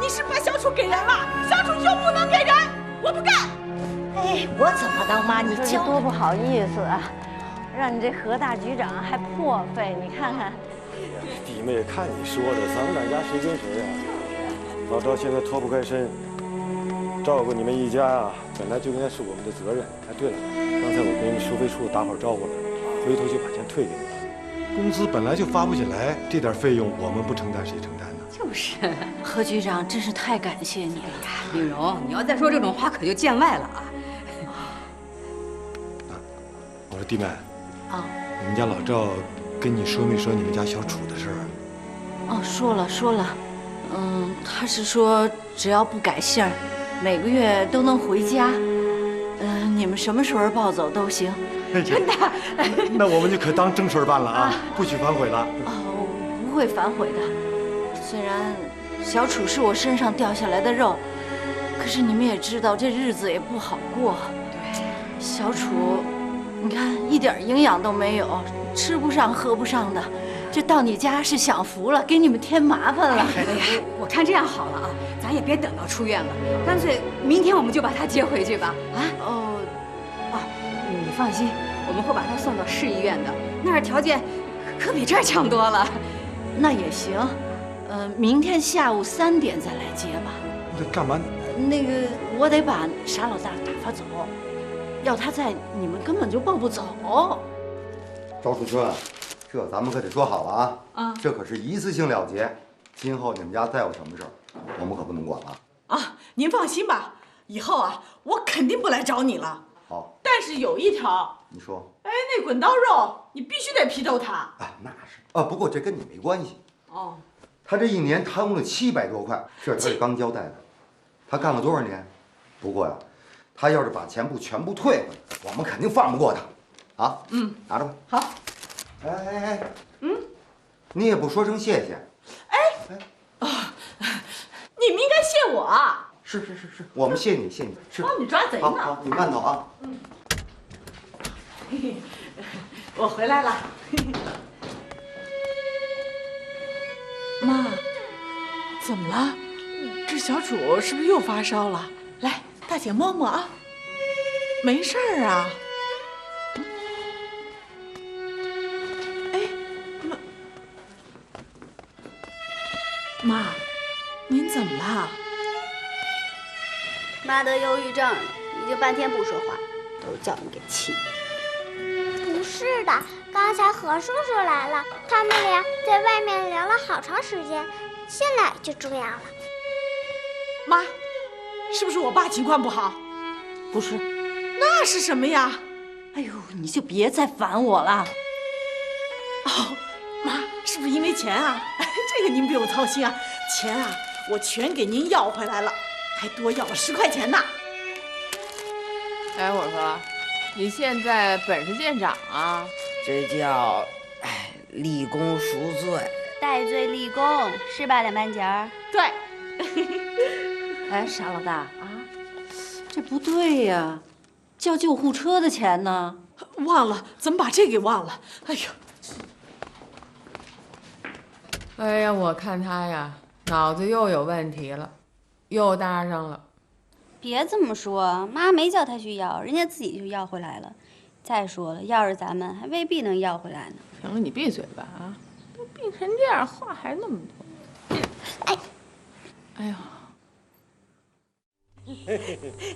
你是把小楚给人了，小楚就不能给人，我不干。哎，我怎么当妈？你教多不好意思啊，让你这何大局长还破费，你看看。弟妹，看你说的，咱们两家谁跟谁啊？老赵现在脱不开身，照顾你们一家啊，本来就应该是我们的责任。哎，对了，刚才我跟收费处打会儿招呼了，回头就把钱退给你们。工资本来就发不起来，这点费用我们不承担谁承担呢？就是，何局长真是太感谢你了。玲蓉，你要再说这种话，可就见外了啊！我说弟妹，啊，你们家老赵跟你说没说你们家小楚的事儿？哦，说了，他是说只要不改姓儿，每个月都能回家。你们什么时候抱走都行。真的？那我们就可当正事儿办了啊，不许反悔了。哦，不会反悔的。虽然小楚是我身上掉下来的肉，可是你们也知道，这日子也不好过。对，小楚，你看一点营养都没有，吃不上喝不上的，这到你家是享福了，给你们添麻烦了。哎呀，我看这样好了啊，咱也别等到出院了，干脆明天我们就把他接回去吧。啊？你放心，我们会把他送到市医院的，那儿条件可比这儿强多了。那也行，明天下午3点再来接吧。那干嘛？那个，我得把傻老大打发走，要他在，你们根本就抱不走。赵树春，这咱们可得说好了啊！这可是一次性了结，今后你们家再有什么事儿，我们可不能管了。啊，您放心吧，以后啊，我肯定不来找你了。好，但是有一条，你说。哎，那滚刀肉你必须得批斗他。啊，那是啊，不过这跟你没关系。哦，他这一年贪污了700多块，这他是刚交代的。他干了多少年？不过呀，他要是把钱不全部退回来，我们肯定放不过他。啊，拿着吧。好。哎，你也不说声谢谢。你们应该谢我啊。是，我们谢你。是。帮你抓贼呢。好，你慢走啊。我回来了。妈，怎么了？这小楚是不是又发烧了？来，大姐摸摸啊。没事儿啊。哎，妈，您怎么了？妈得忧郁症了，已经半天不说话，都是叫你给气的。不是的，刚才何叔叔来了，他们俩在外面聊了好长时间，现在就这样了。妈，是不是我爸情况不好？不是，那是什么呀？哎呦，你就别再烦我了。哦，妈，是不是因为钱啊？这个您不用操心啊，钱啊，我全给您要回来了，还多要了10块钱呢。哎，我说，你现在本事见长啊？这叫，立功赎罪，戴罪立功，是吧，两半截儿？对。哎，傻老大啊，这不对呀，叫救护车的钱呢？忘了，怎么把这给忘了？哎呦！哎呀，我看他呀，脑子又有问题了，又搭上了。别这么说，妈没叫他去要，人家自己就要回来了。再说了，要是咱们，还未必能要回来呢。行了，你闭嘴吧啊！都病成这样，话还那么多。哎呀！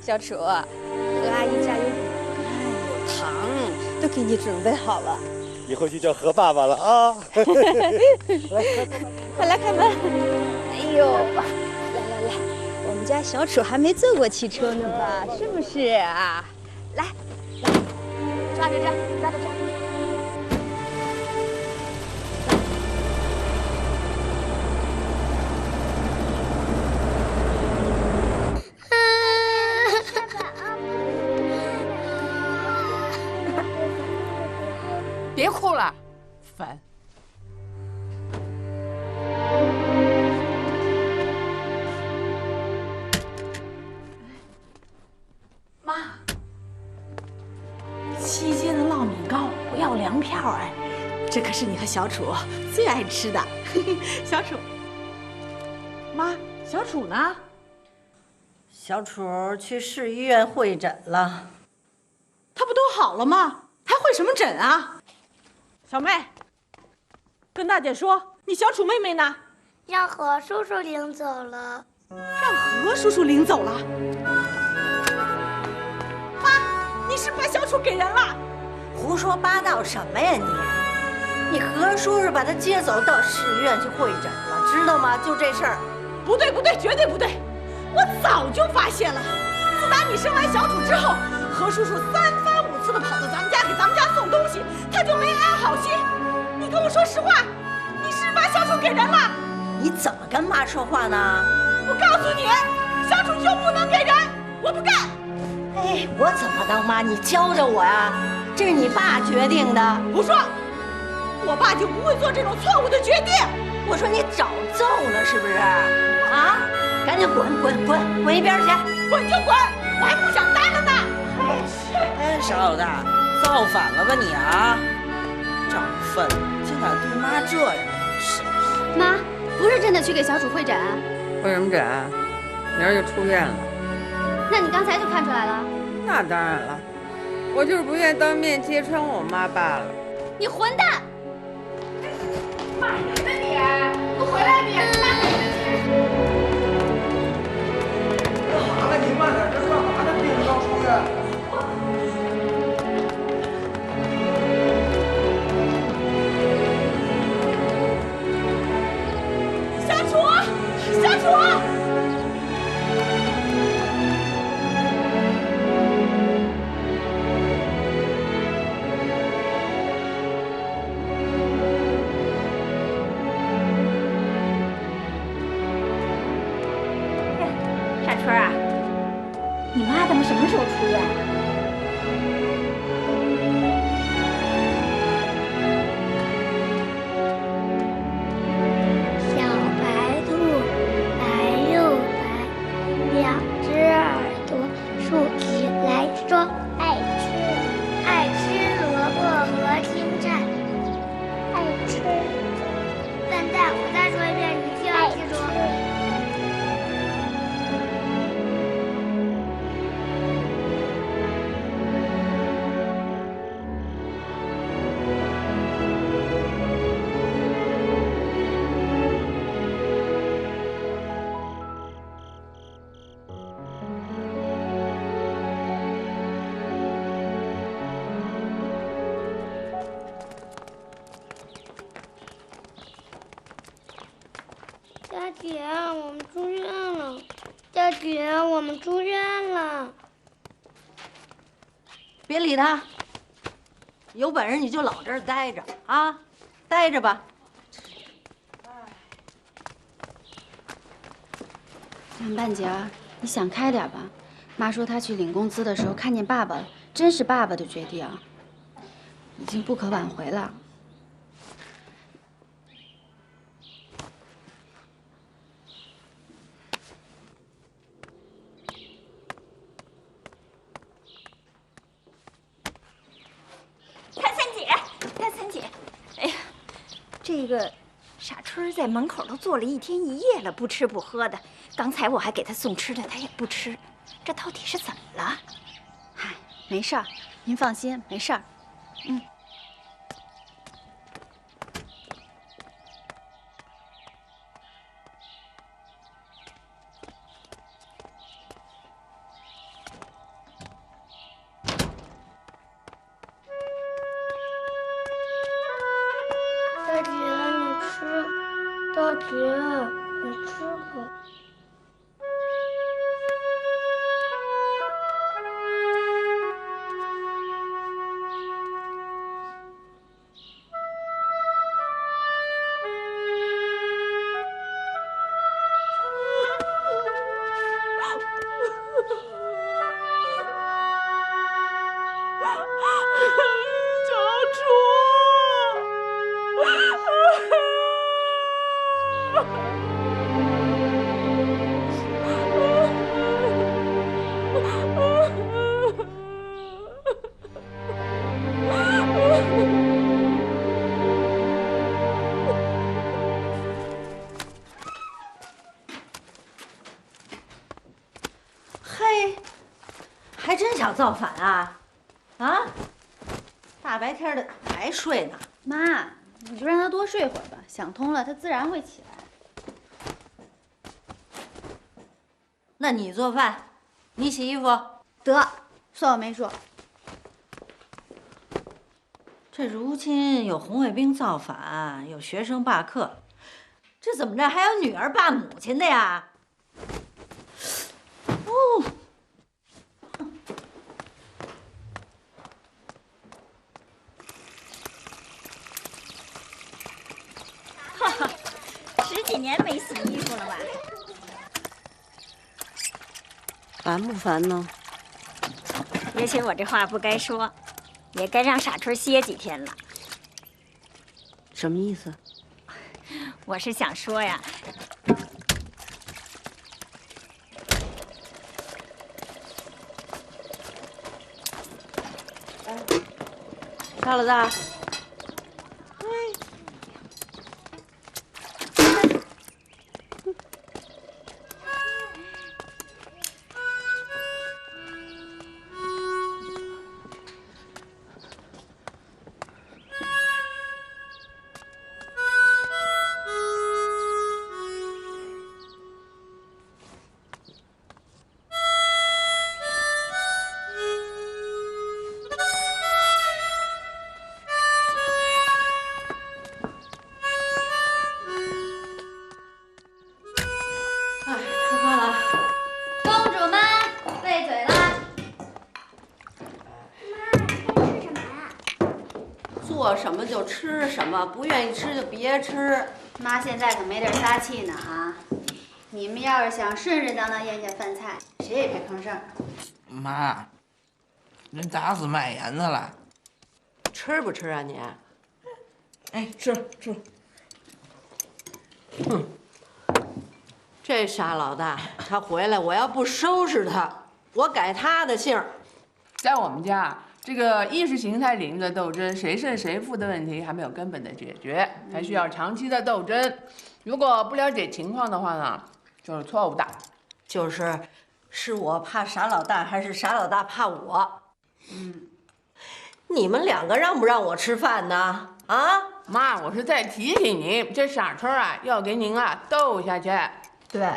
小楚，何阿姨加油！糖都给你准备好了，以后就叫何爸爸了啊！快来开门！哎呦，来，我们家小楚还没坐过汽车呢吧？是不是啊？来，抓着这。别哭了，烦。妈，7斤的糯米糕不要粮票哎，这可是你和小楚最爱吃的。小楚，妈，小楚呢？小楚去市医院会诊了。他不都好了吗？还会什么诊啊？小妹，跟大姐说，你小楚妹妹呢？让何叔叔领走了。让何叔叔领走了？妈，你是把小楚给人了？胡说八道什么呀你？你何叔叔把他接走到市医院去会诊了，知道吗？就这事儿。不对不对，绝对不对！我早就发现了，自打你生完小楚之后，何叔叔3番5次的跑到咱们家给咱们家送东西，他就没安好心。你跟我说实话，你是把小楚给人了？你怎么跟妈说话呢？我告诉你，小楚就不能给人，我不干。哎，我怎么当妈？你教教我呀！这是你爸决定的。不说，我爸就不会做这种错误的决定。我说你找揍呢是不是？啊！赶紧滚滚滚滚一边去！滚就滚，我还不想待了呢。哎，傻老大，造反了吧你啊！长愤，竟敢对妈这样，是不是？妈，不是真的去给小楚会诊啊？会什么诊？明儿就出院了。那你刚才就看出来了？那当然了，我就是不愿当面揭穿我妈罢了。你混蛋！骂人呢你！给我回来你！干嘛呢？您慢点，这干嘛呢？病人刚出院。小楚，小楚！傻春啊，你妈他们什么时候出院啊？小白兔白又白，2只耳朵竖起来说爱吃萝卜和青菜，爱吃。笨蛋，我再说一遍，你就要记住。大姐，我们出院了！大姐，我们出院了！别理他，有本事你就老这儿待着啊，待着吧。杨半截儿，你想开点吧。妈说她去领工资的时候看见爸爸了，真是爸爸的决定，已经不可挽回了。大三姐，哎呀，这个傻春在门口都坐了1天1夜了，不吃不喝的。刚才我还给他送吃的，他也不吃，这到底是怎么了？嗨，没事儿，您放心，没事儿。嗯。大姐，你吃。大姐，你吃吧。还真想造反啊？啊？大白天的还睡呢？妈，你就让他多睡会儿吧，想通了他自然会起来。那你做饭，你洗衣服，得，算我没说。这如今有红卫兵造反，有学生罢课，这怎么着还有女儿罢母亲的呀？哦，哈哈，10几年没洗衣服了吧？烦不烦呢？也许我这话不该说，也该让傻春歇几天了。什么意思？我是想说呀，沙老大，做什么就吃什么，不愿意吃就别吃。妈现在可没点撒气呢啊！你们要是想顺顺当当咽下饭菜，谁也别吭声。妈，人打死卖盐的了。吃不吃啊你？哎，吃。哼，这傻老大，他回来我要不收拾他，我改他的姓。在我们家，这个意识形态领域的斗争，谁胜谁负的问题还没有根本的解决，还需要长期的斗争。如果不了解情况的话呢，就是错误的。是我怕傻老大，还是傻老大怕我？你们两个让不让我吃饭呢？啊，妈，我是在提醒您，这傻春啊，要给您啊斗下去。对。